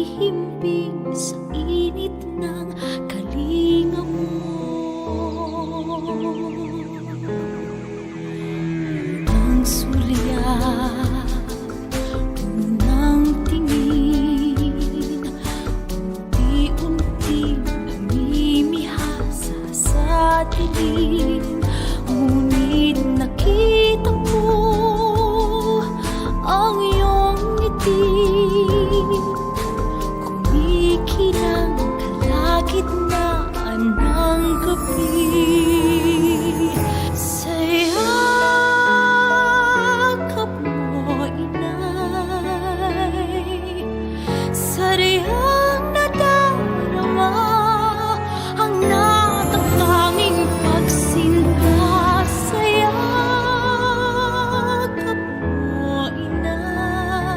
nahihimping sa init ng kalinga mo. Unang sulyap, unang tingin, unti-unting namimihasa sa dilim. Ngunit nakita ko ang iyong ngiti, kumikinang kalagitnaan ng gabi. Sa yakap mo, inay, sadyang nadarama ang natatanging pagsinta. Sa yakap mo, inay,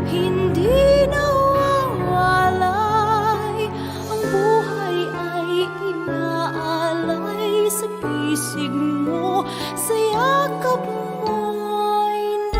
hindi nawawalay, ang buhay ay inaalay sa pisig mo. Sa yakap mo, inay.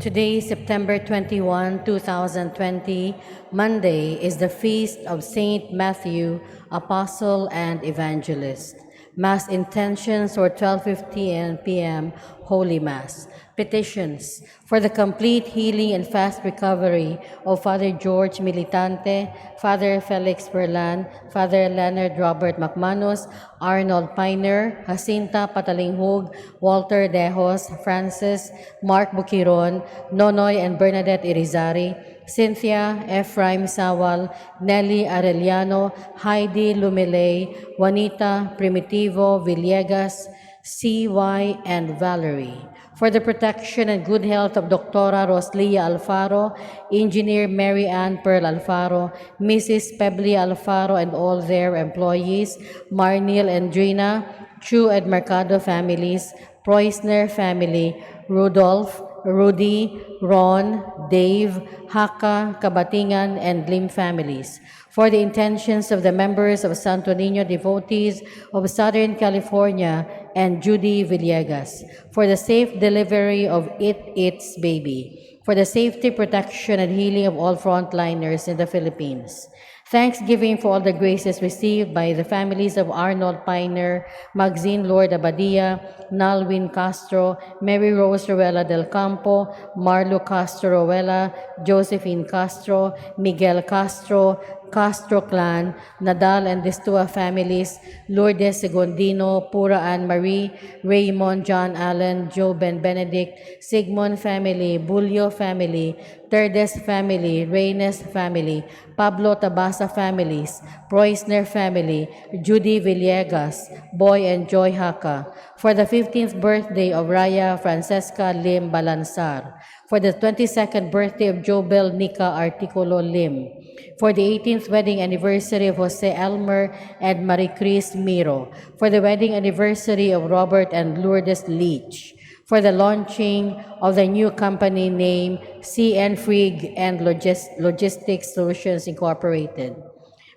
Today, September 21, 2020, Monday, is the feast of Saint Matthew, Apostle and Evangelist. Mass intentions for 12:50 p.m. Holy Mass. Petitions for the complete healing and fast recovery of Father George Militante, Father Felix Berlan, Father Leonard Robert McManus, Arnold Piner, Jacinta Patalinghug, Walter Dejos, Francis, Mark Bukiron, Nonoy and Bernadette Irizarry, Cynthia Ephraim Sawal, Nelly Arellano, Heidi Lumilay, Juanita Primitivo Villegas, CY, and Valerie. For the protection and good health of Dr. Roslia Alfaro, Engineer Mary Ann Pearl Alfaro, Mrs. Pebly Alfaro and all their employees, Marnil and Drina, Chu and Mercado families, Preusner family, Rudolph, Rudy, Ron, Dave, Haka, Kabatingan, and Lim families. For the intentions of the members of Santo Niño devotees of Southern California and Judy Villegas. For the safe delivery of Its baby. For the safety, protection, and healing of all frontliners in the Philippines. Thanksgiving for all the graces received by the families of Arnold Piner, Maxine Lord Abadia, Nalwin Castro, Mary Rose Ruela del Campo, Marlo Castro Ruela, Josephine Castro, Miguel Castro, Castro clan, Nadal and Destua families, Lourdes Segundino, Pura Ann Marie, Raymond John Allen, Joe Ben Benedict, Sigmund family, Bulio family, Terdes family, Reynes family, Pablo Tabasa families, Preusner family, Judy Villegas, Boy and Joy Haka, for the 15th birthday of Raya Francesca Lim Balansar, for the 22nd birthday of Jobel Nika Articulo Lim, for the 18th wedding anniversary of Jose Elmer and Marie Chris Miro, for the wedding anniversary of Robert and Lourdes Leach, for the launching of the new company name CN Frigg and Logistics Solutions Incorporated.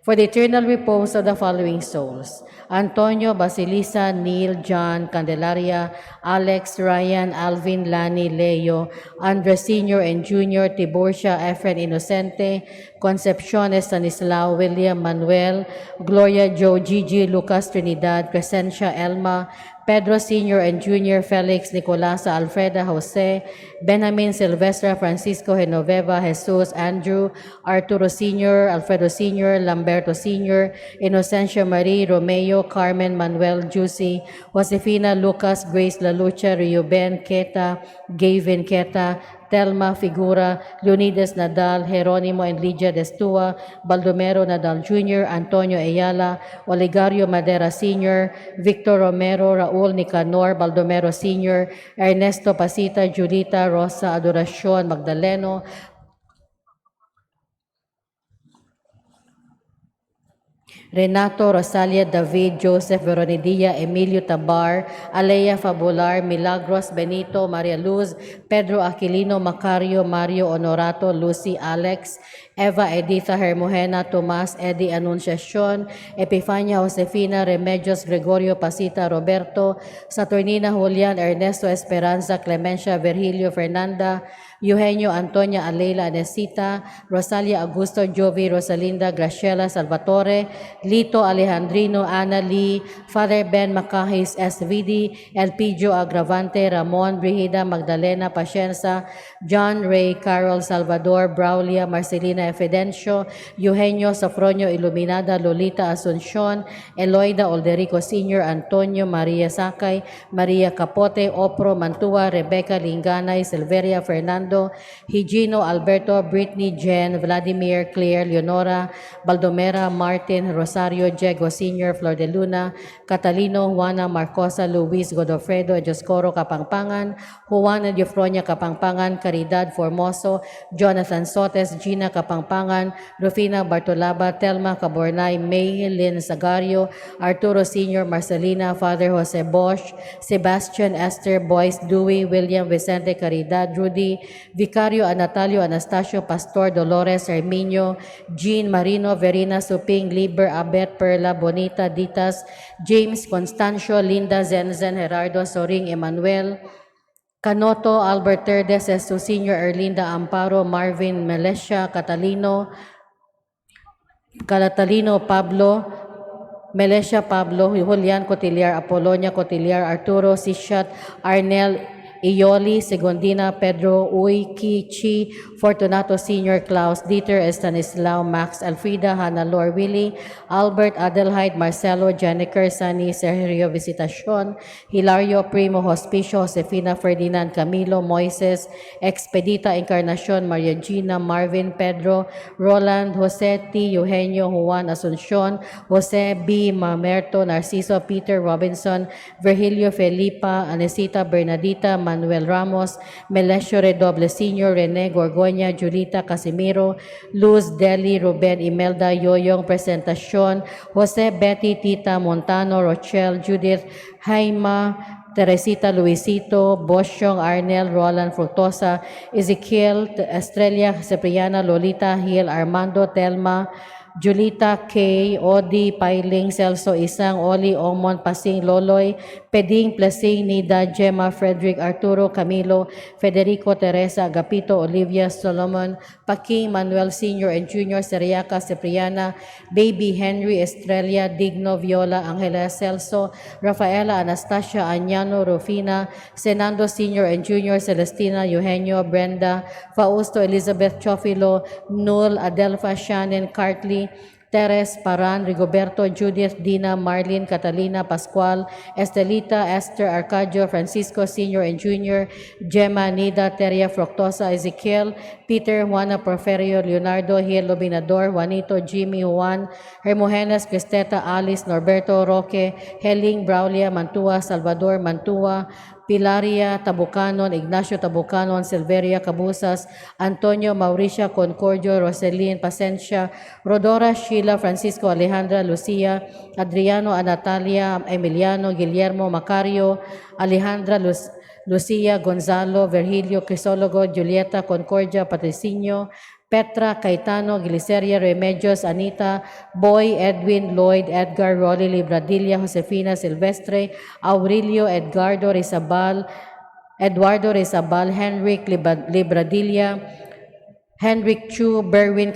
For the eternal repose of the following souls: Antonio, Basilisa, Neil, John, Candelaria, Alex, Ryan, Alvin, Lani, Leo, Andres Sr. and Jr., Tiburcia, Efren Inocente, Concepcion Stanislao, William Manuel, Gloria, Joe, Gigi, Lucas, Trinidad, Crescencia, Elma, Pedro Sr. and Jr., Felix, Nicolasa, Alfreda, Jose, Benjamin, Silvestra, Francisco, Genoveva, Jesus, Andrew, Arturo Sr., Alfredo Sr., Lamberto Sr., Inocencia Marie, Romeo, Carmen, Manuel, Juicy, Josefina, Lucas, Grace Lalucha, Reuben, Keta, Gavin, Keta, Telma Figura, Leonidas Nadal, Jeronimo and Lydia Destua, Baldomero Nadal Jr., Antonio Ayala, Olegario Madera Sr., Victor Romero, Raul Nicanor, Baldomero Sr., Ernesto Pasita, Julita, Rosa Adoracion, Magdaleno, Renato, Rosalia, David, Joseph, Veronidia, Emilio Tabar, Alea Fabular, Milagros, Benito, Maria Luz, Pedro Aquilino, Macario, Mario Honorato, Lucy, Alex, Eva Editha Hermojena, Tomas, Eddie Anunciacion, Epifania Josefina, Remedios, Gregorio Pasita, Roberto, Saturnina Julian, Ernesto Esperanza, Clemencia, Virgilio, Fernanda, Eugenio, Antonia, Alela, Anesita, Rosalia, Augusto, Jovi, Rosalinda, Graciela, Salvatore, Lito, Alejandrino, Ana Lee, Father Ben Macahis, SVD, Elpidio Agravante, Ramon, Brigida, Magdalena, Pacienza, John Ray, Carol, Salvador, Braulia, Marcelina Efidencio, Eugenio, Sofronio, Iluminada, Lolita, Asuncion, Eloida, Olderico Sr., Antonio, Maria Sakay, Maria Capote, Opro, Mantua, Rebecca, Linganay, Silveria, Fernando, Higino, Alberto, Brittany, Jen, Vladimir, Claire, Leonora, Baldomera, Martin, Rosario, Diego Sr., Flor de Luna, Catalino, Juana, Marcosa, Luis, Godofredo, Joscoro, Kapangpangan, Juan and Eufronia, Kapangpangan, Caridad, Formoso, Jonathan Sotes, Gina, Kapangpangan, Rufina, Bartolaba, Telma, Cabornay, May, Lynn, Sagario, Arturo Sr., Marcelina, Father Jose Bosch, Sebastian, Esther, Boyce, Dewey, William, Vicente, Caridad, Rudy, Vicario, Natalio, Anastasio, Pastor, Dolores, Herminio, Jean, Marino, Verina, Suping, Liber, Abet, Perla, Bonita, Ditas, James, Constancio, Linda, Zenzen, Gerardo, Soring, Emmanuel, Canoto Albert Terdes Estu Sr. Erlinda Amparo Marvin Melesha Catalino Pablo Melesha Pablo, Julian Cotillar, Apolonia Cotillar, Arturo Sishat, Arnel Ioli, Segundina, Pedro Uy, Chi, Fortunato Sr., Klaus Dieter, Estanislao, Max Alfrida, Hannah Lor Willie, Albert Adelheid, Marcelo, Janiker, Sani, Sergio Visitacion, Hilario Primo, Hospicio, Josefina Ferdinand, Camilo, Moises, Expedita Encarnacion, Maria Gina, Marvin, Pedro, Roland, Jose T. Eugenio, Juan Asuncion, Jose B. Mamerto, Narciso, Peter Robinson, Virgilio Felipa, Anesita Bernadita, Manuel Ramos, Melesio Redoble Sr., Rene Gorgoña, Julita Casimiro, Luz Deli, Ruben Imelda, Yoyong Presentacion, Jose Betty, Tita Montano, Rochelle, Judith, Jaima, Teresita Luisito, Bosyong Arnel, Roland Fructosa, Ezekiel, Estrella Cipriana, Lolita Hill, Armando Telma, Julita K, Odi, Pailing, Celso Isang, Oli, Omon, Pasing, Loloy, Peding, Plasing, Nida, Gemma, Frederick, Arturo, Camilo, Federico, Teresa, Agapito, Olivia, Solomon, Paking, Manuel Sr. and Jr., Seriaca, Cipriana, Baby, Henry, Estrella, Digno, Viola, Angela, Celso, Rafaela, Anastasia, Añano, Rufina, Senando Sr. and Jr., Celestina, Eugenio, Brenda, Fausto, Elizabeth, Chofilo, Nul, Adelfa, Shannon, Cartley, Teres, Paran, Rigoberto, Judith, Dina, Marlene, Catalina, Pascual, Estelita, Esther, Arcadio, Francisco Sr. and Jr., Gemma, Nida, Teria, Fructosa, Ezekiel, Peter, Juana, Porferio, Leonardo, Hiel, Lobinador, Juanito, Jimmy, Juan, Hermogenes, Cristeta, Alice, Norberto, Roque, Heling, Braulia, Mantua, Salvador, Mantua, Pilaria Tabucanon, Ignacio Tabucanon, Silveria Cabusas, Antonio Mauricia Concordio, Roselyn Pasencia, Rodora Sheila, Francisco Alejandra, Lucia, Adriano, Natalia, Emiliano, Guillermo, Macario, Alejandra, Lucia, Gonzalo, Virgilio, Crisólogo, Julieta, Concordia, Patricinio, Petra, Caetano, Gliceria, Remedios, Anita, Boy, Edwin, Lloyd, Edgar, Rolly, Libradilla, Josefina, Silvestre, Aurelio, Eduardo Rizabal, Henrik Libradilla, Henrik Chu, Berwin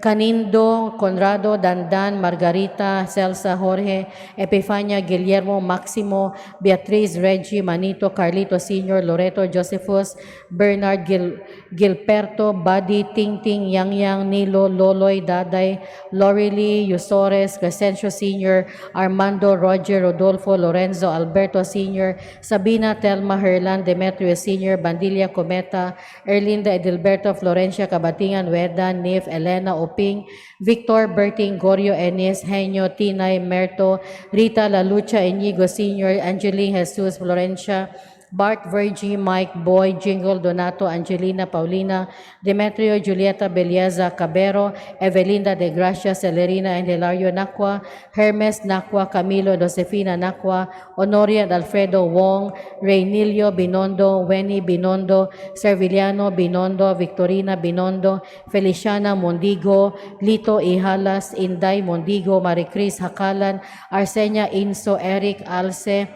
Canindo, Conrado, Dandan, Margarita, Celsa, Jorge, Epifania, Guillermo, Maximo, Beatriz, Reggie, Manito, Carlito Sr., Loreto, Josephus, Bernard, Gilperto, Buddy, Ting Ting, Yang Yang, Nilo, Loloy, Daday, Lorely, Yusores, Crescencio Sr., Armando, Roger, Rodolfo, Lorenzo, Alberto Sr., Sabina, Telma, Herlan, Demetrio Sr., Bandilla, Cometa, Erlinda, Edilberto, Florencia, Kabatingan, Weda, Nif, Elena, Oping, Victor, Berting, Gorio, Enis, Henyo, Tinay, Merto, Rita, Lalucha, Inigo Sr., Angeline, Jesus, Florencia, Bart, Virgie, Mike, Boy, Jingle, Donato, Angelina, Paulina, Demetrio, Julieta, Belieza, Cabero, Evelinda de Gracia, Celerina, and Hilario Nakwa, Hermes Nakwa, Camilo, Josefina Nakwa, Honoria and Alfredo Wong, Reynilio Binondo, Wenny Binondo, Serviliano Binondo, Victorina Binondo, Feliciana Mondigo, Lito Ihalas, Inday Mondigo, Maricris Hakalan, Arsenia Inso, Eric Alce,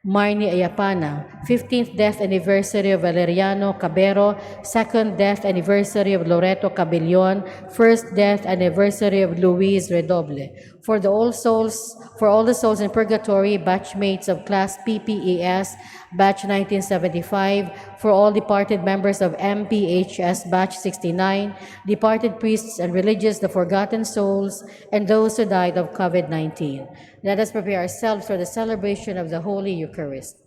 Marnie Ayapana, 15th death anniversary of Valeriano Cabero, 2nd death anniversary of Loreto Cabellon, 1st death anniversary of Luis Redoble. For all the souls in purgatory, batchmates of class PPES, batch 1975, for all departed members of MPHS batch 69, departed priests and religious, the forgotten souls, and those who died of COVID-19. Let us prepare ourselves for the celebration of the Holy Eucharist.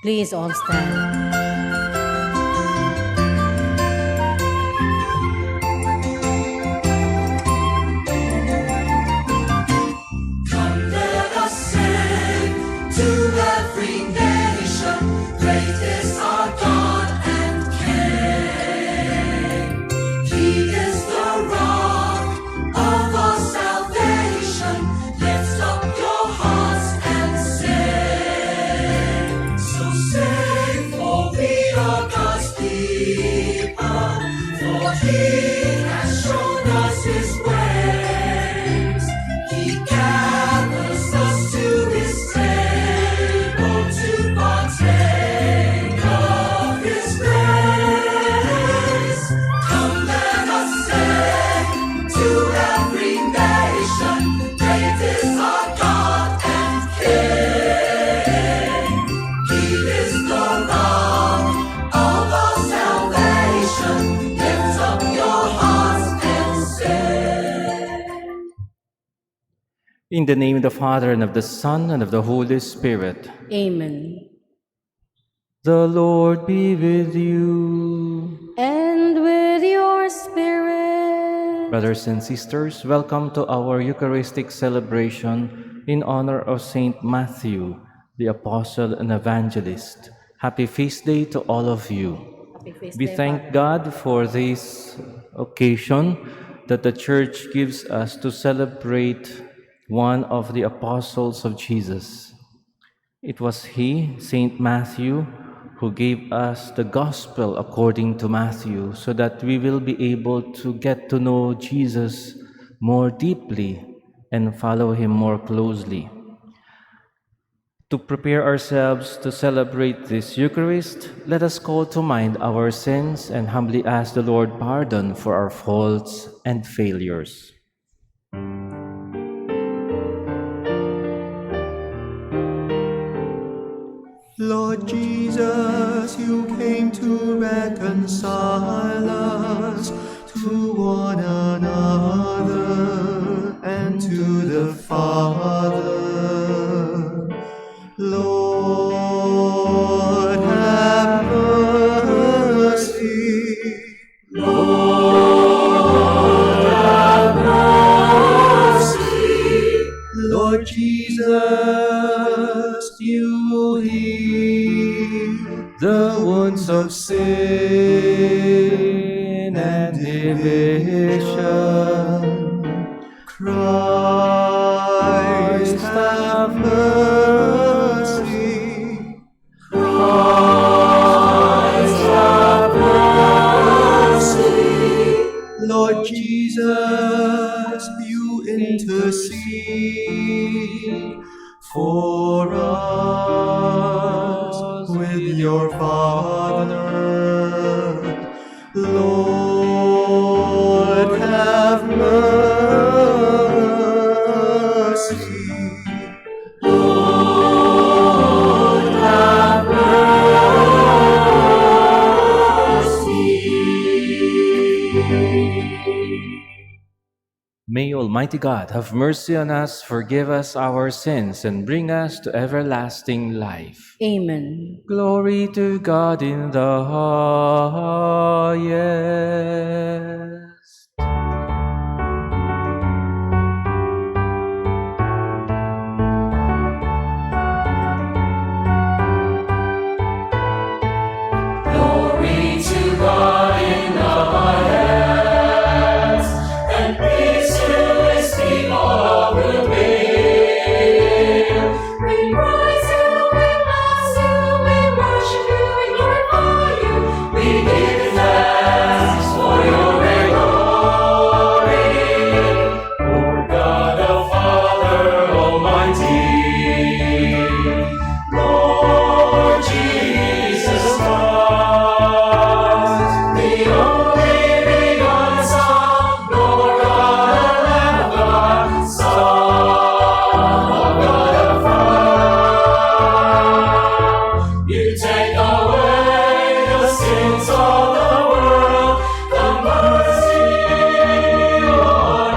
Please all stand. Let us sing to every nation, great is our God and King. He is the rock of our salvation. Lift up your hearts and sing. So sing, for we are God's people, for He has shown us His ways. He gathers us to His table to partake of His grace. Come, let us sing to every nation, great is our God and King. He is the rock of our salvation. Lift up your hearts and sing. In the name of the Father, and of the Son, and of the Holy Spirit. Amen. The Lord be with you. And with your spirit. Brothers and sisters, welcome to our Eucharistic celebration in honor of Saint Matthew, the Apostle and Evangelist. Happy feast day to all of you. Happy feast We day, thank Father. God for this occasion that the Church gives us to celebrate one of the apostles of Jesus. It was he, Saint Matthew, who gave us the Gospel according to Matthew, so that we will be able to get to know Jesus more deeply and follow him more closely. To prepare ourselves to celebrate this Eucharist, let us call to mind our sins and humbly ask the Lord pardon for our faults and failures. Lord Jesus, you came to reconcile us to one another and to the Father. Lord, have mercy. Lord, have mercy. Lord Jesus, you heal the wounds of sin and division. Christ, have mercy. Christ, have mercy. Lord Jesus, you intercede for us with your Father. Lord, have mercy. Lord, have mercy. May Almighty God have mercy on us, forgive us our sins, and bring us to everlasting life. Amen. Glory to God in the highest. Glory to God in the highest, and peace to His people of goodwill. We praise you, we bless you, we worship you, we glorify you. We give you thanks for your great glory, Lord God the Father Almighty. Lord Jesus Christ, the only begotten Son, Lord God and Lamb of God, Son of God the Father. You take away the sins of the world, have mercy on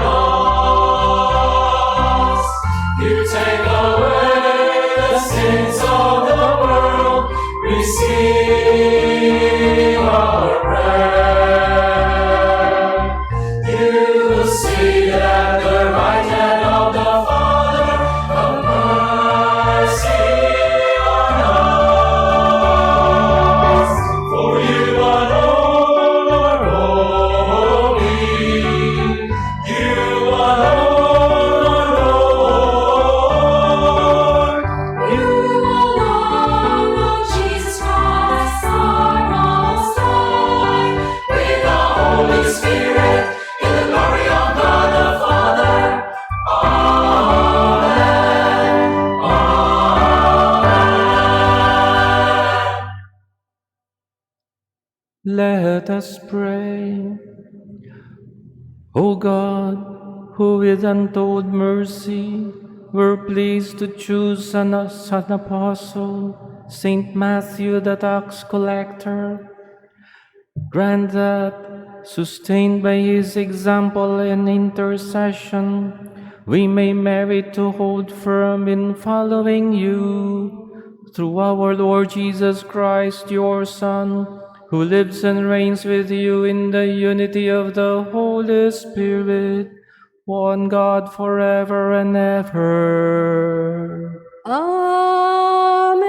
us. You take away the sins of the world, receive our prayer. You seated at the right hand of the Father, have mercy on us. For you alone are holy. You alone are Lord. You alone, Lord Jesus Christ, are Most High. With the Holy Spirit, in the glory of God the Father. Amen. Amen. Let us pray. O God, who with untold mercy were pleased to choose an apostle, Saint Matthew the tax collector, grant that, sustained by his example and intercession, we may merit to hold firm in following you. Through our Lord Jesus Christ, your Son, who lives and reigns with you in the unity of the Holy Spirit, one God forever and ever. Amen.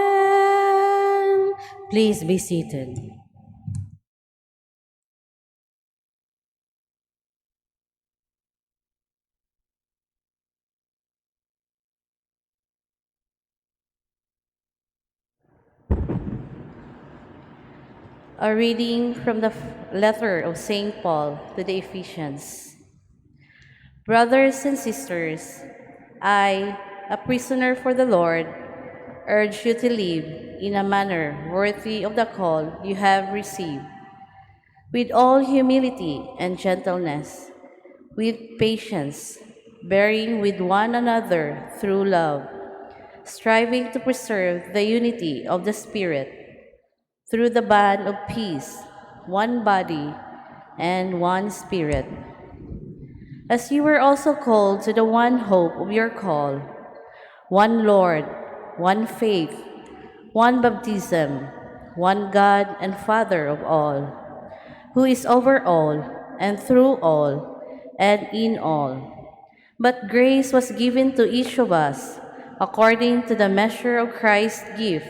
Please be seated. A reading from the letter of St. Paul to the Ephesians. Brothers and sisters, I, a prisoner for the Lord, urge you to live in a manner worthy of the call you have received, with all humility and gentleness, with patience, bearing with one another through love, striving to preserve the unity of the Spirit through the bond of peace, one body and one Spirit. As you were also called to the one hope of your call, one Lord, one faith, one baptism, one God and Father of all, who is over all and through all and in all. But grace was given to each of us according to the measure of Christ's gift,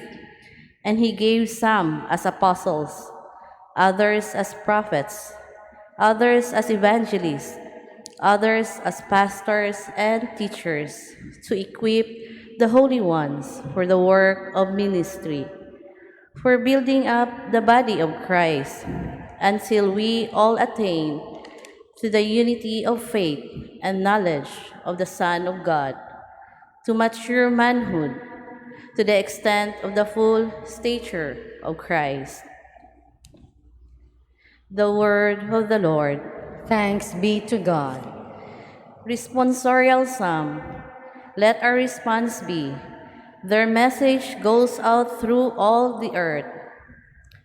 and he gave some as apostles, others as prophets, others as evangelists, others as pastors and teachers, to equip the holy ones for the work of ministry, for building up the body of Christ, until we all attain to the unity of faith and knowledge of the Son of God, to mature manhood, to the extent of the full stature of Christ. The word of the Lord. Thanks be to God. Responsorial Psalm. Let our response be, their message goes out through all the earth.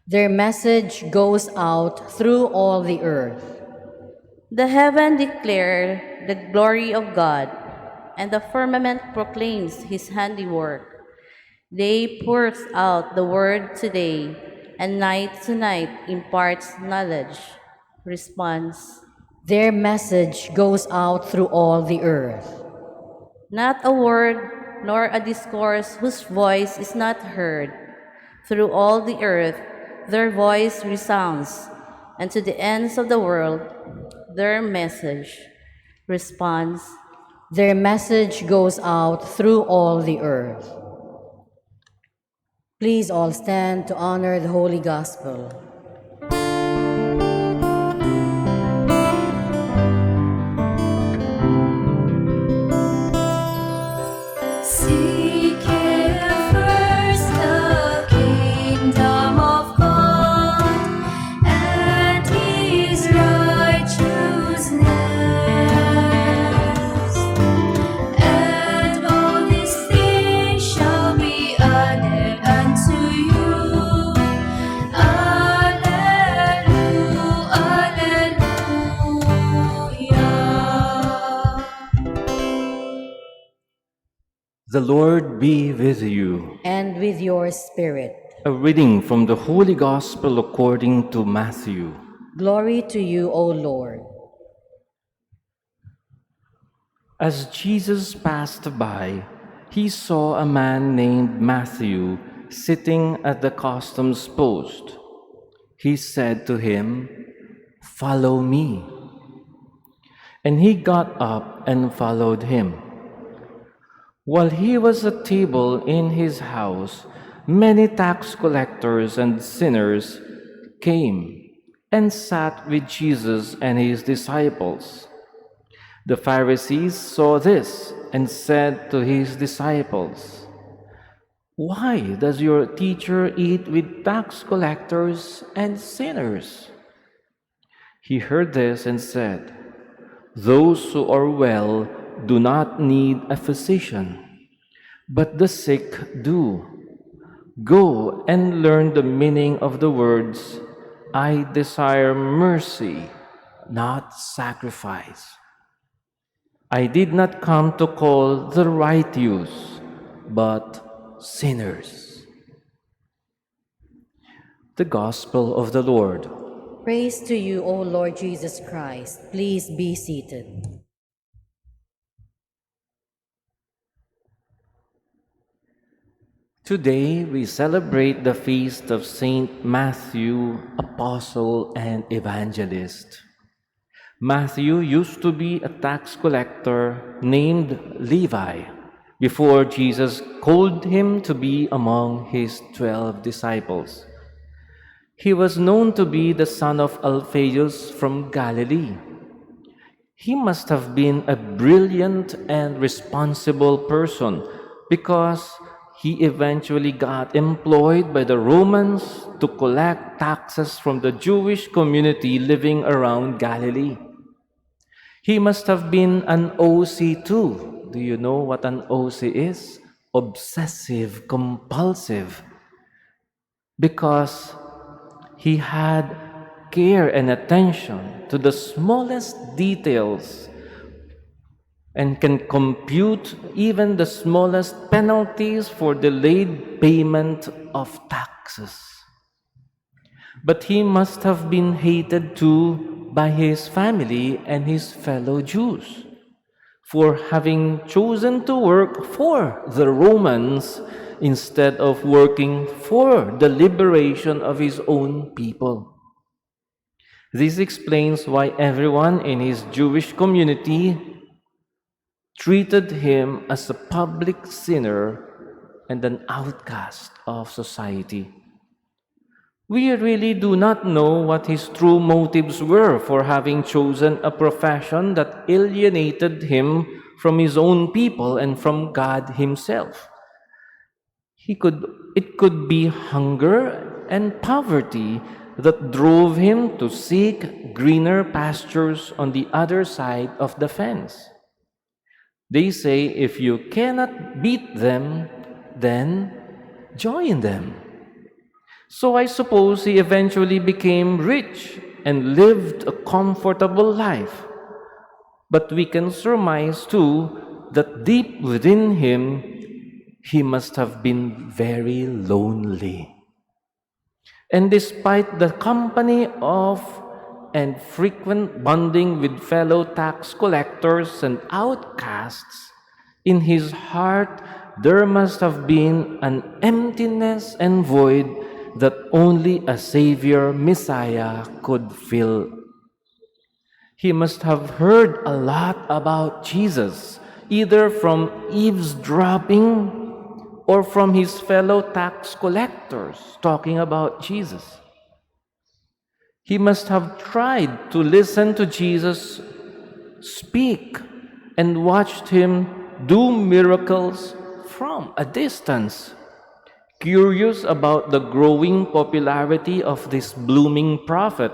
Their message goes out through all the earth. The heaven declares the glory of God, and the firmament proclaims his handiwork. Day pours out the word today, and night to night imparts knowledge. Response. Their message goes out through all the earth. Not a word nor a discourse whose voice is not heard. Through all the earth their voice resounds, and to the ends of the world their message. Response. Their message goes out through all the earth. Please all stand to honor the Holy Gospel. Seek ye first the kingdom of God and his righteousness, and all these things shall be added unto you. Alleluia. The Lord be with you. And with your spirit. A reading from the Holy Gospel according to Matthew. Glory to you, O Lord. As Jesus passed by, he saw a man named Matthew sitting at the customs post. He said to him, "Follow me." And he got up and followed him. While he was at table in his house, many tax collectors and sinners came and sat with Jesus and his disciples. The Pharisees saw this and said to his disciples, "Why does your teacher eat with tax collectors and sinners?" He heard this and said, "Those who are well do not need a physician, but the sick do. Go and learn the meaning of the words, 'I desire mercy, not sacrifice.' I did not come to call the righteous, but sinners." The Gospel of the Lord. Praise to you, O Lord Jesus Christ. Please be seated. Today we celebrate the feast of Saint Matthew, Apostle and Evangelist. Matthew used to be a tax collector named Levi before Jesus called him to be among his 12 disciples. He was known to be the son of Alphaeus from Galilee. He must have been a brilliant and responsible person because he eventually got employed by the Romans to collect taxes from the Jewish community living around Galilee. He must have been an OC too. Do you know what an OC is? Obsessive compulsive. Because he had care and attention to the smallest details and can compute even the smallest penalties for delayed payment of taxes. But he must have been hated too by his family and his fellow Jews for having chosen to work for the Romans instead of working for the liberation of his own people. This explains why everyone in his Jewish community treated him as a public sinner and an outcast of society. We really do not know what his true motives were for having chosen a profession that alienated him from his own people and from God himself. It could be hunger and poverty that drove him to seek greener pastures on the other side of the fence. They say if you cannot beat them, then join them. So I suppose he eventually became rich and lived a comfortable life. But we can surmise too that deep within him, he must have been very lonely. And despite the company of and frequent bonding with fellow tax collectors and outcasts, in his heart there must have been an emptiness and void that only a Savior, Messiah, could fill. He must have heard a lot about Jesus, either from eavesdropping or from his fellow tax collectors talking about Jesus. He must have tried to listen to Jesus speak and watched him do miracles from a distance. Curious about the growing popularity of this blooming prophet,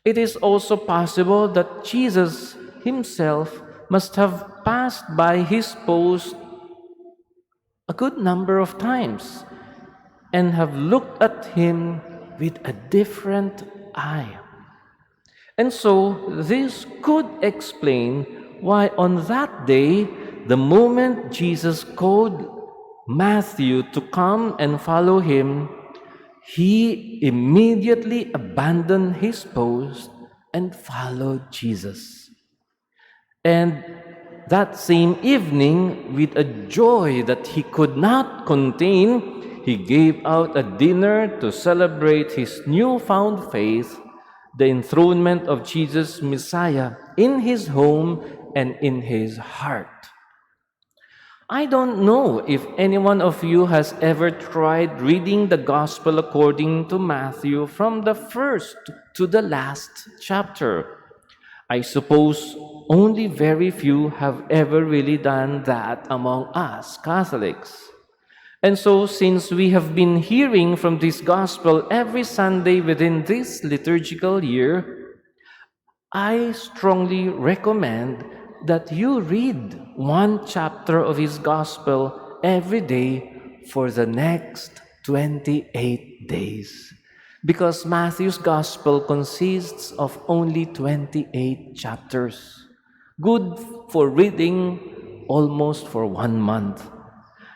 it is also possible that Jesus himself must have passed by his post a good number of times and have looked at him with a different eye. And so this could explain why on that day, the moment Jesus called Matthew to come and follow him, he immediately abandoned his post and followed Jesus. And that same evening, with a joy that he could not contain, he gave out a dinner to celebrate his newfound faith, the enthronement of Jesus Messiah in his home and in his heart. I don't know if any one of you has ever tried reading the Gospel according to Matthew from the first to the last chapter. I suppose only very few have ever really done that among us Catholics. And so, since we have been hearing from this Gospel every Sunday within this liturgical year, I strongly recommend that you read one chapter of his Gospel every day for the next 28 days. Because Matthew's Gospel consists of only 28 chapters, good for reading almost for 1 month.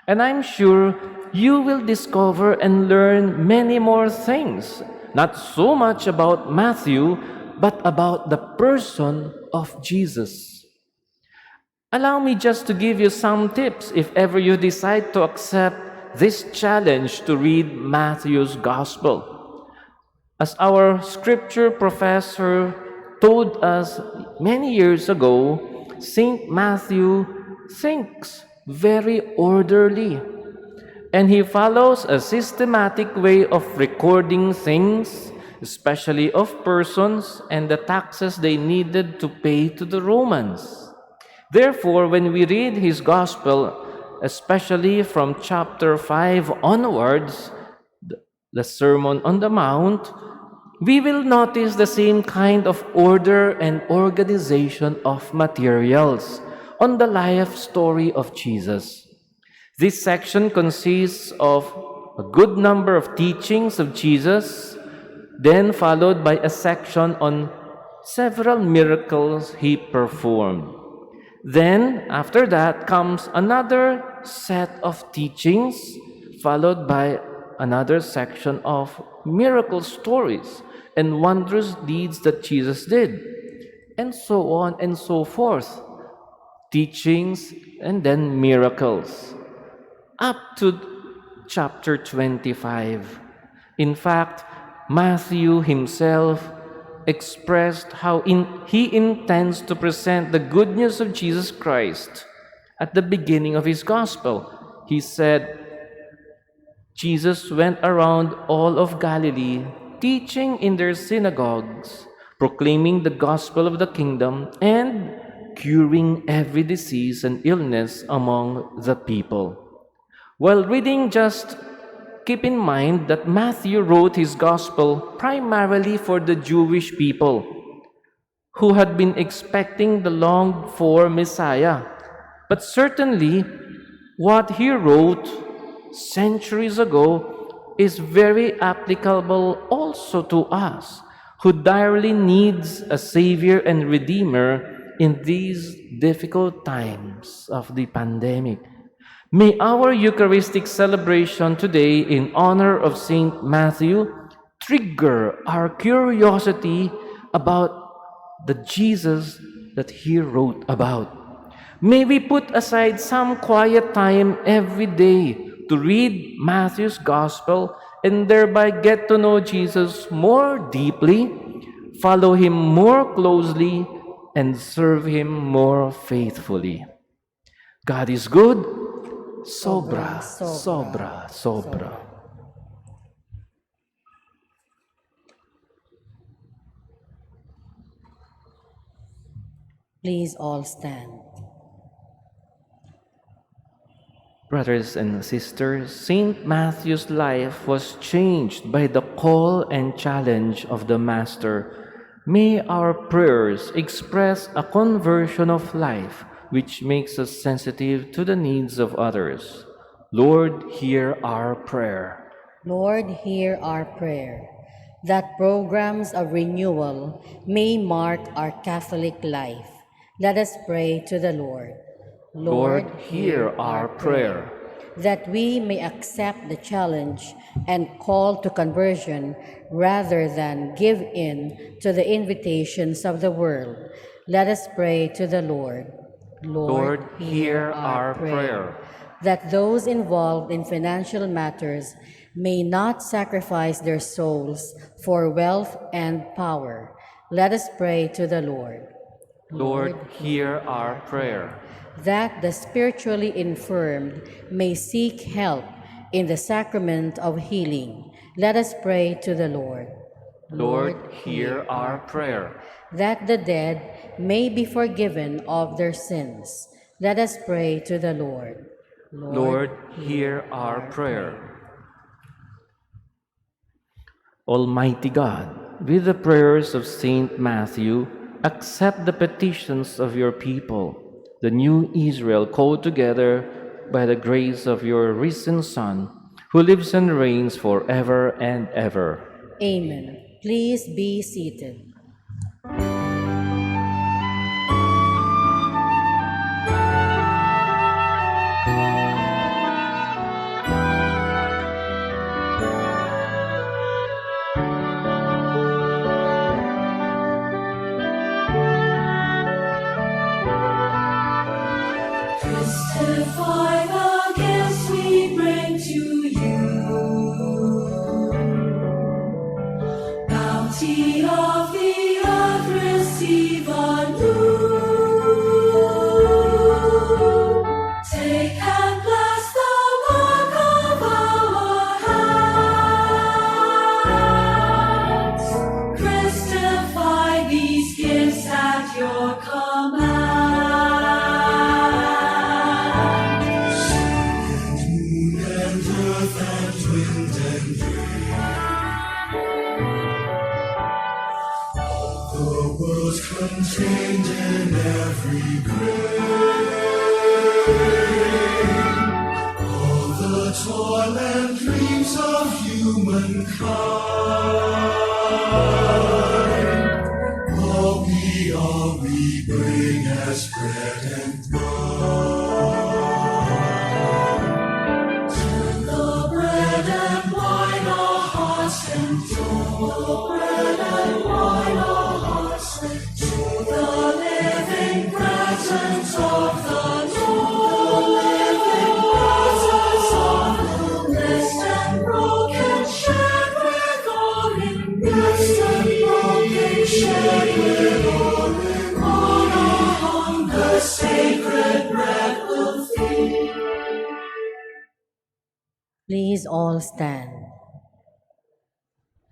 And I'm sure you will discover and learn many more things, not so much about Matthew, but about the person of Jesus. Allow me just to give you some tips if ever you decide to accept this challenge to read Matthew's Gospel. As our scripture professor told us many years ago, St. Matthew thinks very orderly, and he follows a systematic way of recording things, especially of persons and the taxes they needed to pay to the Romans. Therefore, when we read his gospel, especially from chapter 5 onwards, the Sermon on the Mount, we will notice the same kind of order and organization of materials on the life story of Jesus. This section consists of a good number of teachings of Jesus, then followed by a section on several miracles he performed. Then, after that, comes another set of teachings, followed by another section of miracle stories and wondrous deeds that Jesus did, and so on and so forth. Teachings and then miracles, up to chapter 25. In fact, Matthew himself expressed how he intends to present the good news of Jesus Christ at the beginning of his gospel. He said, Jesus went around all of Galilee, teaching in their synagogues, proclaiming the gospel of the kingdom, and curing every disease and illness among the people. While reading, just keep in mind that Matthew wrote his gospel primarily for the Jewish people who had been expecting the longed-for Messiah. But certainly, what he wrote centuries ago is very applicable also to us who direly needs a Savior and Redeemer in these difficult times of the pandemic. May our Eucharistic celebration today in honor of Saint Matthew trigger our curiosity about the Jesus that he wrote about. May we put aside some quiet time every day to read Matthew's Gospel and thereby get to know Jesus more deeply, follow him more closely, and serve him more faithfully. God is good. Sobra, sobra, sobra. Please all stand. Brothers and sisters, St. Matthew's life was changed by the call and challenge of the Master. May our prayers express a conversion of life which makes us sensitive to the needs of others. Lord, hear our prayer. Lord, hear our prayer, that programs of renewal may mark our Catholic life. Let us pray to the Lord. Lord, hear our prayer. that we may accept the challenge and call to conversion rather than give in to the invitations of the world. Let us pray to the Lord. Lord, hear our prayer. That those involved in financial matters may not sacrifice their souls for wealth and power. Let us pray to the Lord. Lord, hear our prayer. That the spiritually infirmed may seek help in the sacrament of healing. Let us pray to the Lord. Lord, hear our prayer. That the dead may be forgiven of their sins. Let us pray to the Lord. Lord, hear our prayer. Almighty God, with the prayers of Saint Matthew, accept the petitions of your people, the new Israel called together by the grace of your risen Son, who lives and reigns forever and ever. Amen. Please be seated. Testify the gifts we bring to you. Bounty of the earth, receive anew. Take and bless the work of our hands. Christify these gifts at your command. The world's contained in every grain. All the toil and dreams of humankind. All we bring as bread and wine. Turn the bread and wine our hearts and joy. Bread and wine our hearts to the living presence of the Lord. Living presence of the blessed and broken, shared with all in blessed and broken, shared with all in on our hunger, sacred bread will feed. Please all stand.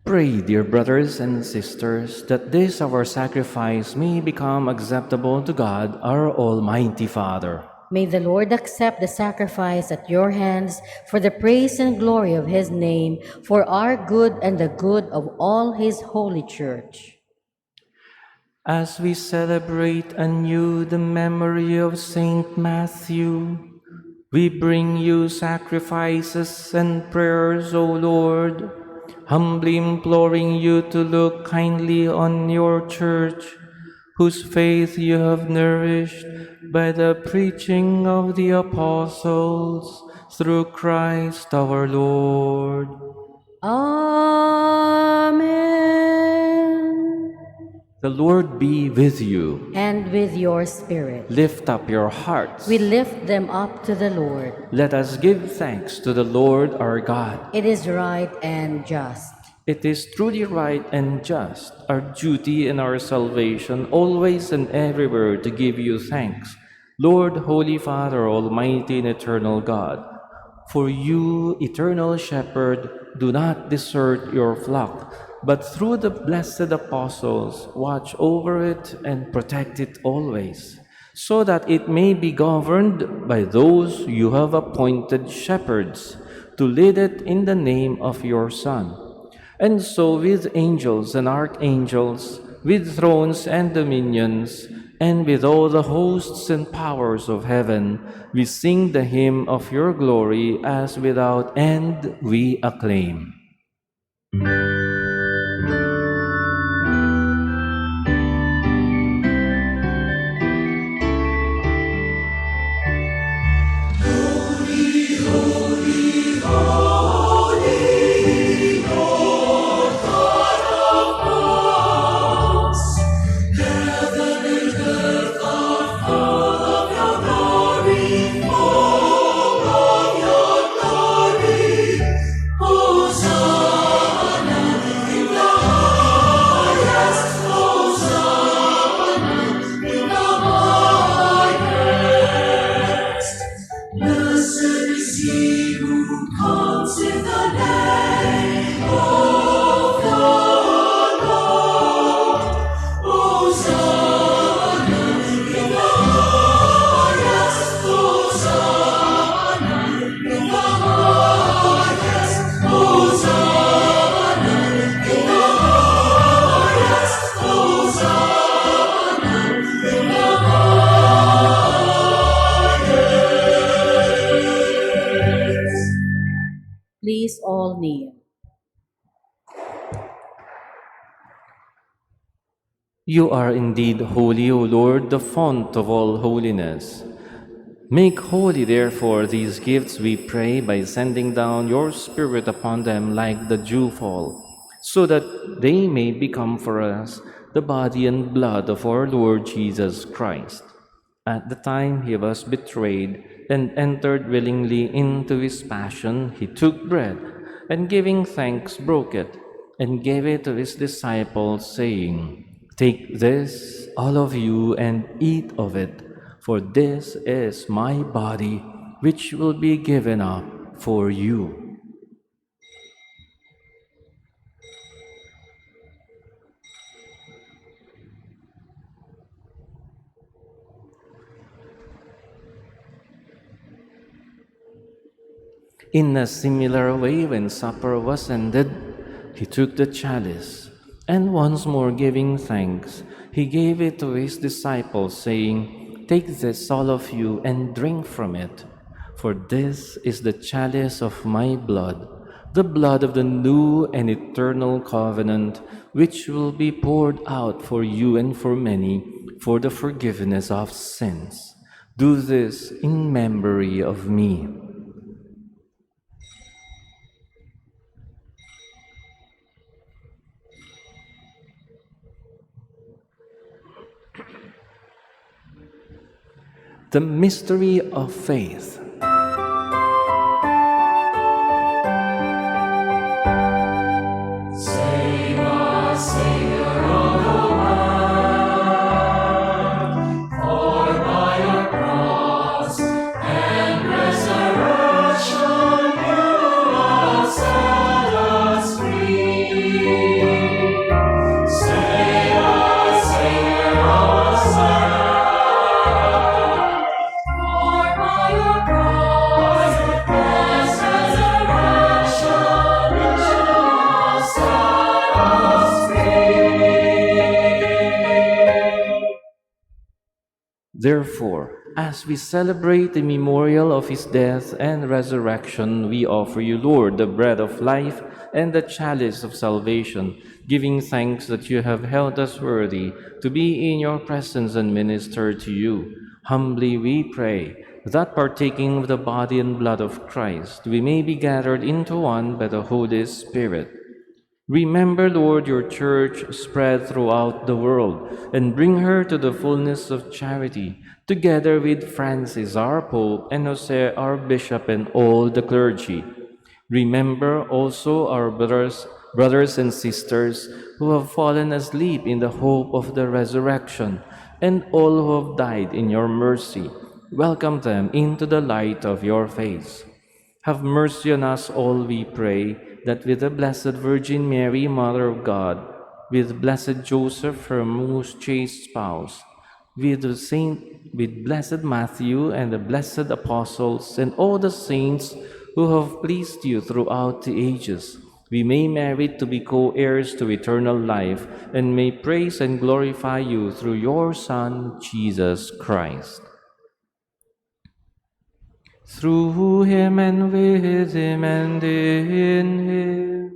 Pray, dear brothers and sisters, that this our sacrifice may become acceptable to God, our Almighty Father. May the Lord accept the sacrifice at your hands for the praise and glory of his name, for our good and the good of all his holy church. As we celebrate anew the memory of Saint Matthew, we bring you sacrifices and prayers, O Lord, humbly imploring you to look kindly on your church, whose faith you have nourished by the preaching of the apostles, through Christ our Lord. Amen. The Lord be with you. And with your spirit. Lift up your hearts. We lift them up to the Lord. Let us give thanks to the Lord our God. It is right and just. It is truly right and just, our duty and our salvation, always and everywhere to give you thanks, Lord, Holy Father, Almighty and eternal God. For you, eternal Shepherd, do not desert your flock, but through the blessed apostles watch over it and protect it always, so that it may be governed by those you have appointed shepherds to lead it in the name of your Son. And so with angels and archangels, with thrones and dominions, and with all the hosts and powers of heaven, we sing the hymn of your glory as without end we acclaim. Holy, You are indeed holy, O Lord, the font of all holiness. Make holy, therefore, these gifts, we pray, by sending down your Spirit upon them like the dewfall, so that they may become for us the body and blood of our Lord Jesus Christ. At the time he was betrayed and entered willingly into his passion, he took bread, and giving thanks, broke it, and gave it to his disciples, saying, "Take this, all of you, and eat of it, for this is my body, which will be given up for you." In a similar way, when supper was ended, he took the chalice, and once more giving thanks, he gave it to his disciples, saying, "Take this, all of you, and drink from it, for this is the chalice of my blood, the blood of the new and eternal covenant, which will be poured out for you and for many for the forgiveness of sins. Do this in memory of me." The mystery of faith. Save us, Savior of the world, for by your cross and resurrection you have set us free. Save us, Savior of the world, for by your cross and resurrection you have set us free. Therefore, as we celebrate the memorial of his death and resurrection, we offer you, Lord, the bread of life and the chalice of salvation, giving thanks that you have held us worthy to be in your presence and minister to you. Humbly we pray that, partaking of the body and blood of Christ, we may be gathered into one by the Holy Spirit. Remember, Lord, your church spread throughout the world, and bring her to the fullness of charity, together with Francis, our Pope, and Jose, our Bishop, and all the clergy. Remember also our brothers and sisters who have fallen asleep in the hope of the resurrection, and all who have died in your mercy. Welcome them into the light of your face. Have mercy on us all, we pray, that with the Blessed Virgin Mary, Mother of God, with Blessed Joseph, her most chaste spouse, with Blessed Matthew and the blessed apostles, and all the saints who have pleased you throughout the ages, we may merit to be co-heirs to eternal life, and may praise and glorify you through your Son, Jesus Christ. Through him and with him and in him,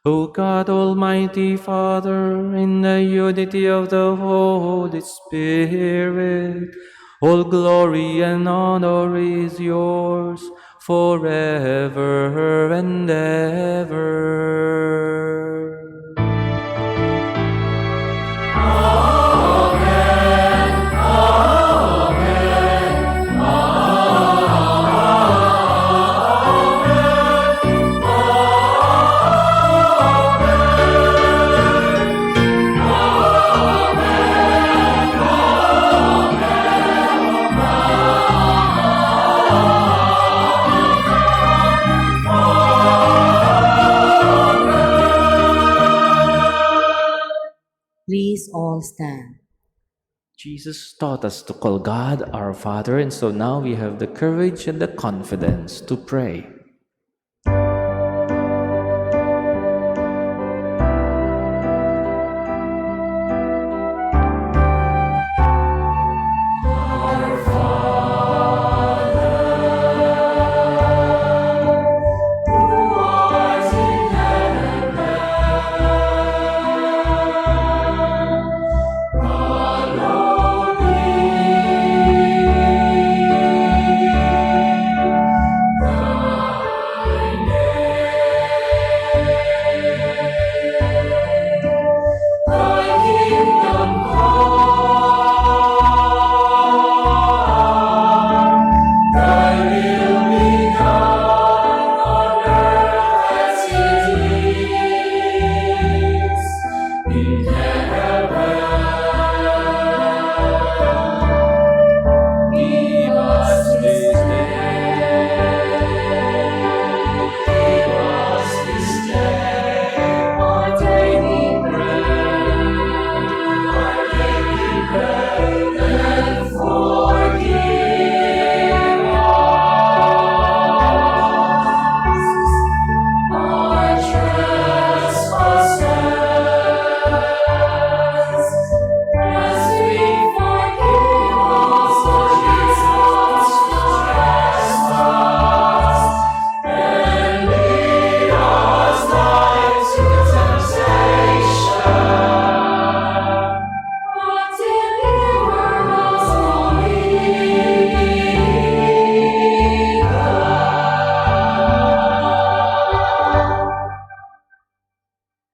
O God, Almighty Father, in the unity of the Holy Spirit, all glory and honor is yours forever and ever. Please all stand. Jesus taught us to call God our Father, and so now we have the courage and the confidence to pray.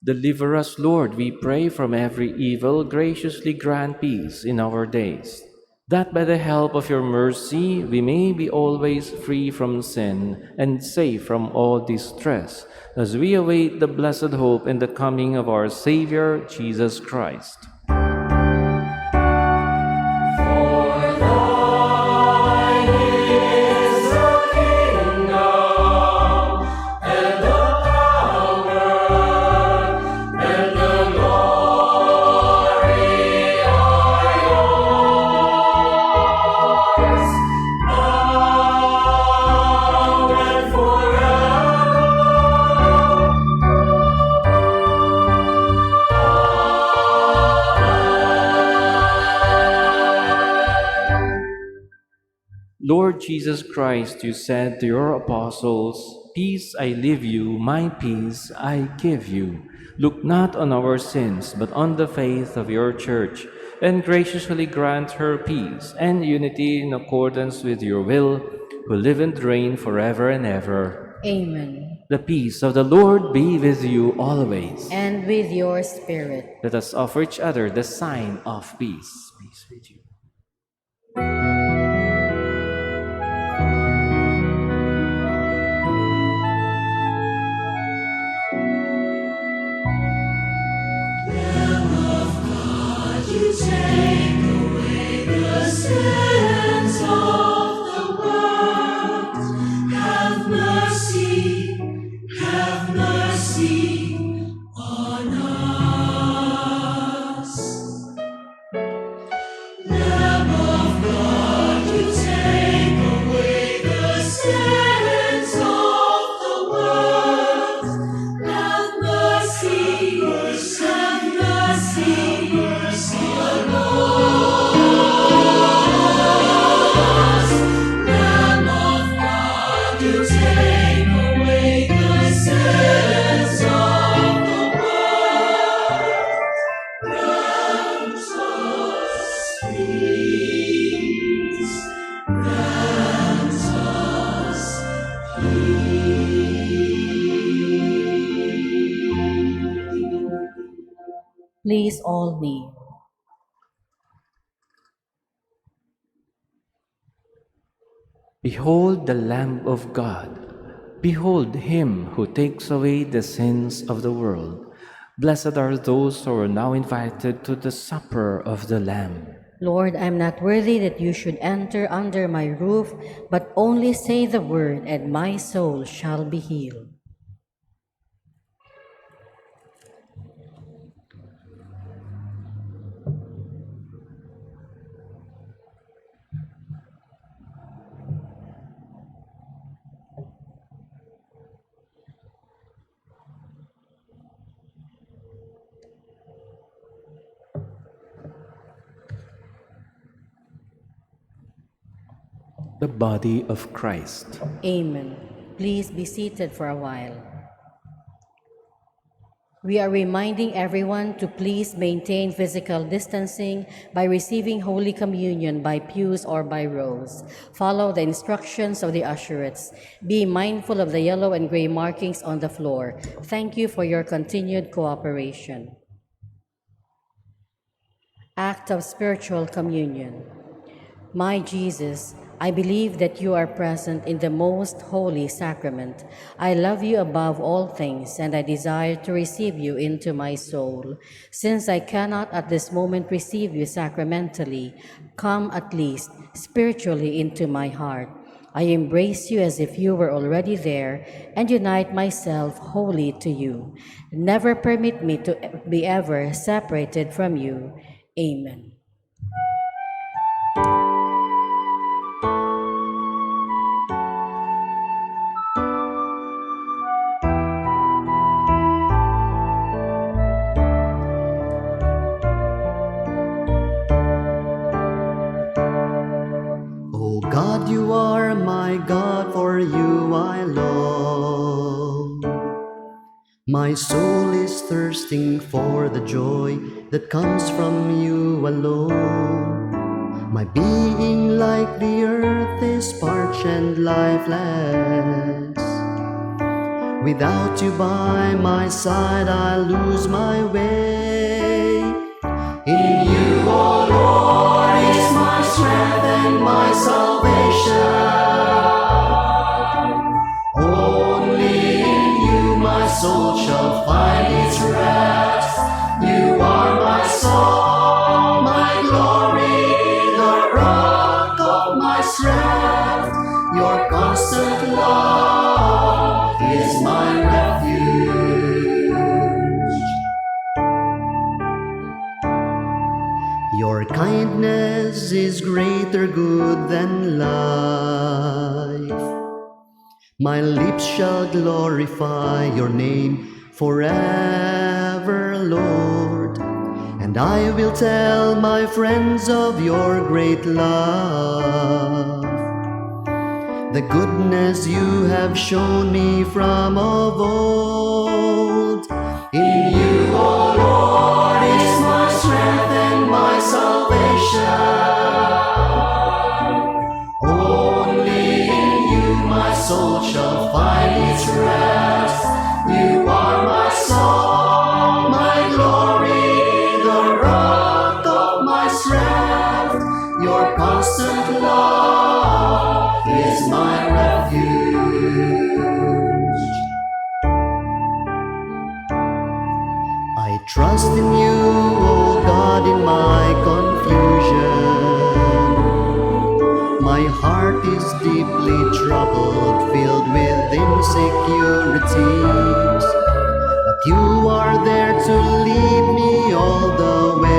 Deliver us, Lord, we pray, from every evil. Graciously grant peace in our days, that by the help of your mercy we may be always free from sin and safe from all distress, as we await the blessed hope and the coming of our Savior, Jesus Christ. For thine is the kingdom, and the power, and the glory are yours, now and forever. Lord Jesus Christ, you said to your apostles, "Peace I leave you, my peace I give you. Look not on our sins, but on the faith of your church, and graciously grant her peace and unity in accordance with your will, who live and reign forever and ever." Amen. The peace of the Lord be with you always. And with your spirit. Let us offer each other the sign of peace. Peace with you. You take away the sins of the world. Have mercy on us. Lamb of God, you take away the sins of the world. Have mercy on us. Lamb of God, you take away the sins of the world. Grant us peace. Grant us Please all kneel. Behold the Lamb of God. Behold him who takes away the sins of the world. Blessed are those who are now invited to the supper of the Lamb. Lord, I am not worthy that you should enter under my roof, but only say the word, and my soul shall be healed. The body of Christ. Amen. Please be seated for a while. We are reminding everyone to please maintain physical distancing by receiving Holy Communion by pews or by rows. Follow the instructions of the usherettes. Be mindful of the yellow and gray markings on the floor. Thank you for your continued cooperation. Act of Spiritual Communion. My Jesus, I believe that you are present in the most holy sacrament. I love you above all things, and I desire to receive you into my soul. Since I cannot at this moment receive you sacramentally, come at least spiritually into my heart. I embrace you as if you were already there and unite myself wholly to you. Never permit me to be ever separated from you. Amen. O God, you are my God, for you I long. My soul is thirsting for the joy that comes from you alone. My being like the earth is parched and lifeless. Without you by my side, I lose my way. In you, O Lord, is my strength and my salvation. Only in you my soul shall find its rest. You are my song, my glory, the rock of my strength. Your constant love is my refuge. Your kindness is greater good than life. My lips shall glorify your name forever, Lord. And I will tell my friends of your great love, the goodness you have shown me from of old. In you, O Lord, is my strength and my salvation. Only in you my soul shall find its rest. You are my song, my glory, the rock of my strength. Your constant love is my refuge. I trust in you, O God, in my confusion. My heart is deeply troubled, filled with insecurities. But you are there to lead me all the way.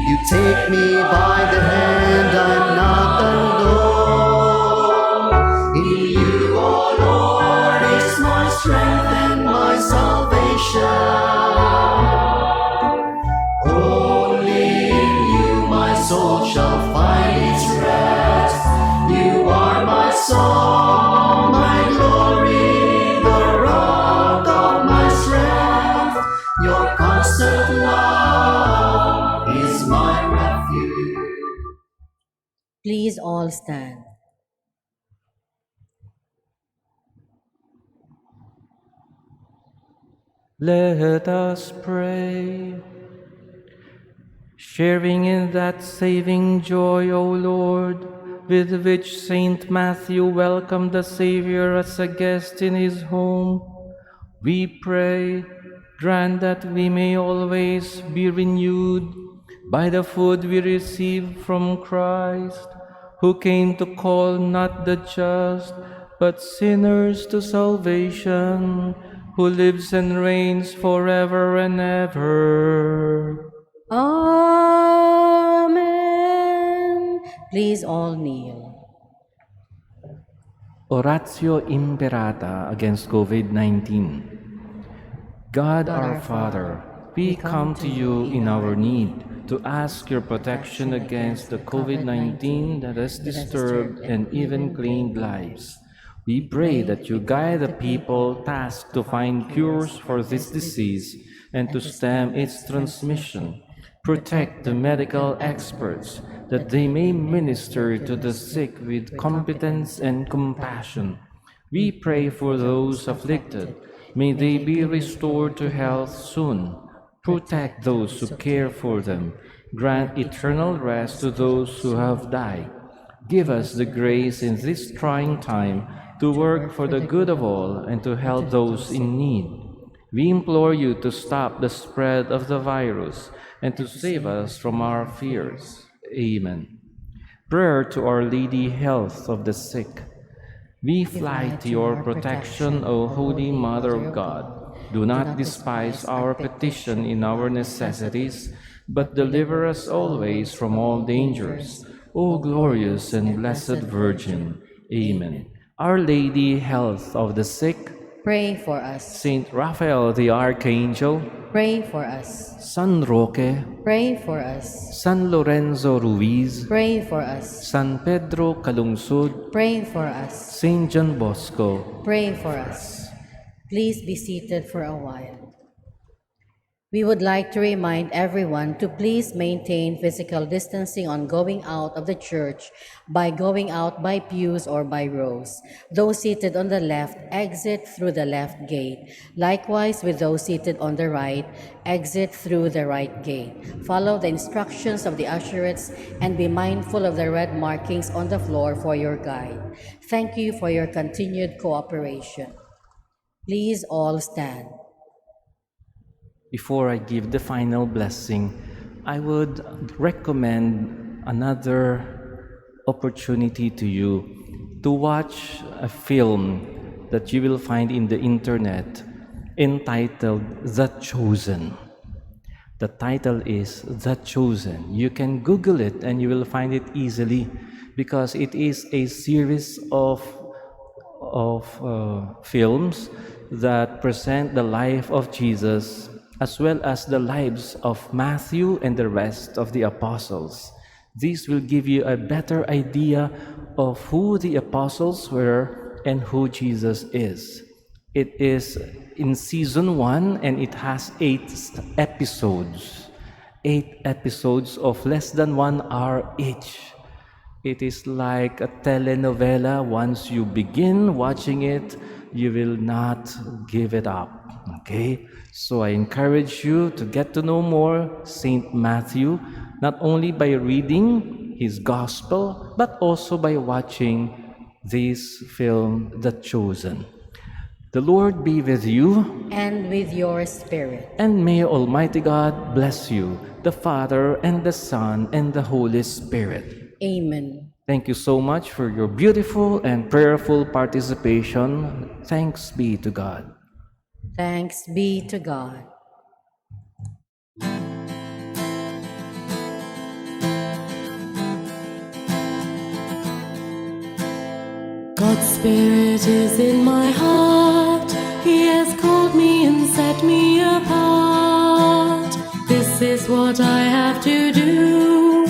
You take me by the hand, I'm not alone. In you, O Lord, is my strength and my salvation. Only in you my soul shall find its rest. You are my song, my glory, the rock of my strength. Your constant love is my refuge. Please all stand. Let us pray. Sharing in that saving joy, O Lord, with which Saint Matthew welcomed the Savior as a guest in his home, we pray, grant that we may always be renewed by the food we receive from Christ, who came to call not the just, but sinners to salvation, who lives and reigns forever and ever. Amen. Please all kneel. Oratio Imperata against COVID-19. God our Father, we come to you in our need to ask your protection against the COVID-19 that has disturbed and even claimed lives. We pray that you guide the people tasked to find cures for this disease and to stem its transmission. Protect the medical experts that they may minister to the sick with competence and compassion. We pray for those afflicted. May they be restored to health soon. Protect those who care for them. Grant eternal rest to those who have died. Give us the grace in this trying time to work for the good of all and to help those in need. We implore you to stop the spread of the virus and to save us from our fears. Amen. Prayer to Our Lady, Health of the Sick. We fly to your protection, O Holy Mother of God. Do not despise our petition in our necessities, but deliver us always from all dangers. O glorious and blessed Virgin. Amen. Our Lady, Health of the Sick. Pray for us. Saint Raphael the Archangel. Pray for us. San Roque. Pray for us. San Lorenzo Ruiz. Pray for us. San Pedro Calungsod. Pray for us. Saint John Bosco. Pray for us. Please be seated for a while. We would like to remind everyone to please maintain physical distancing on going out of the church by going out by pews or by rows. Those seated on the left, exit through the left gate. Likewise, with those seated on the right, exit through the right gate. Follow the instructions of the usherettes and be mindful of the red markings on the floor for your guide. Thank you for your continued cooperation. Please all stand. Before I give the final blessing, I would recommend another opportunity to you to watch a film that you will find in the internet entitled The Chosen. The title is The Chosen. You can Google it and you will find it easily because it is a series of films that present the life of Jesus as well as the lives of Matthew and the rest of the apostles. This will give you a better idea of who the apostles were and who Jesus is. It is in season 1 and it has 8 episodes. 8 episodes of less than 1 hour each. It is like a telenovela. Once you begin watching it, you will not give it up. Okay? So I encourage you to get to know more Saint Matthew, not only by reading his gospel, but also by watching this film, The Chosen. The Lord be with you. And with your spirit. And may Almighty God bless you, the Father and the Son and the Holy Spirit. Amen. Thank you so much for your beautiful and prayerful participation. Thanks be to God. Thanks be to God. God's Spirit is in my heart. He has called me and set me apart. This is what I have to do.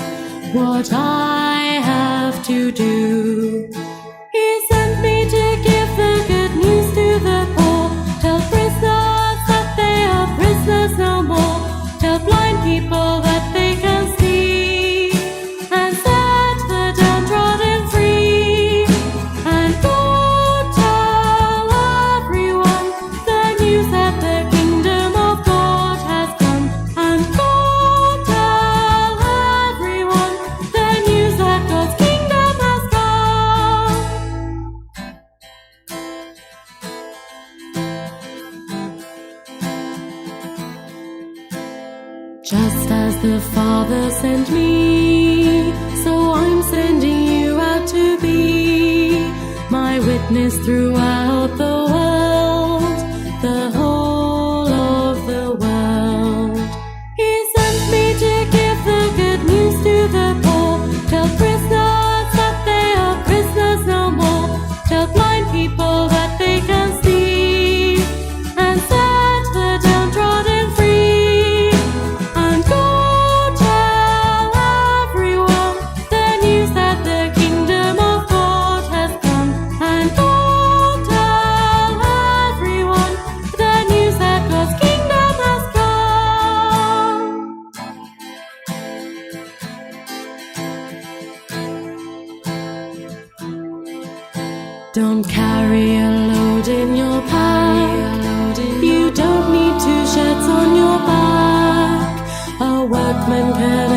What I have to do. He sent me to give the good news to the poor. Tell prisoners that they are prisoners no more. Tell blind people that they can see. And set the downtrodden free. And go tell everyone the news that the kingdom of God has come. And go tell everyone the news that God's kingdom has come. Just as the Father sent me, so I'm sending you out to be my witness throughout the world, the whole of the world. He sent me to give the good news to the poor, tell prisoners that they are prisoners no more, tell blind people that they can see, and set the downtrodden free. And go tell everyone the news that the kingdom of God has come. And go tell everyone the news that God's kingdom has come. Don't carry a load in your pack. You don't need 2 shirts on your back. A workman can